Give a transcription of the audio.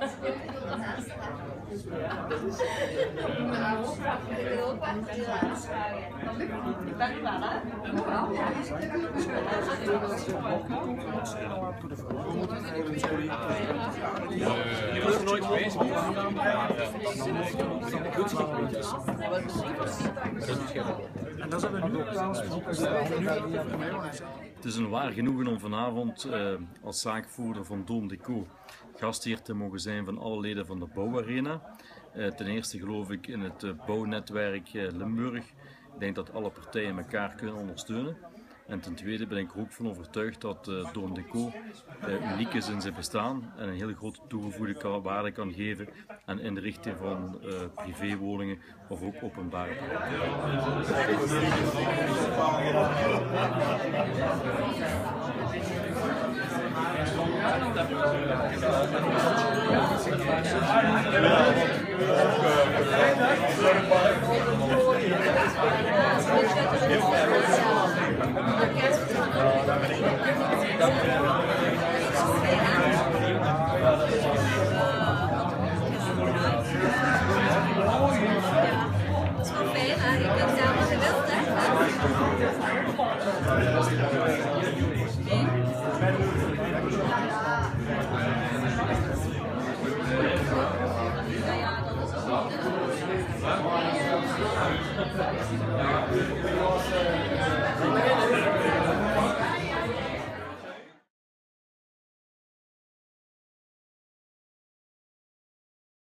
Je was er nooit geweest. En dat zijn we nu aanspreken. Het is een waar genoegen om vanavond als zaakvoerder van Dome Deco gastheer te mogen zijn van alle leden van de Bouwarena. Ten eerste geloof ik in het bouwnetwerk Limburg. Ik denk dat alle partijen elkaar kunnen ondersteunen. En ten tweede ben ik er ook van overtuigd dat Dome Deco uniek is in zijn bestaan en een heel grote toegevoegde waarde kan geven aan inrichting van privéwoningen of ook openbare Ja,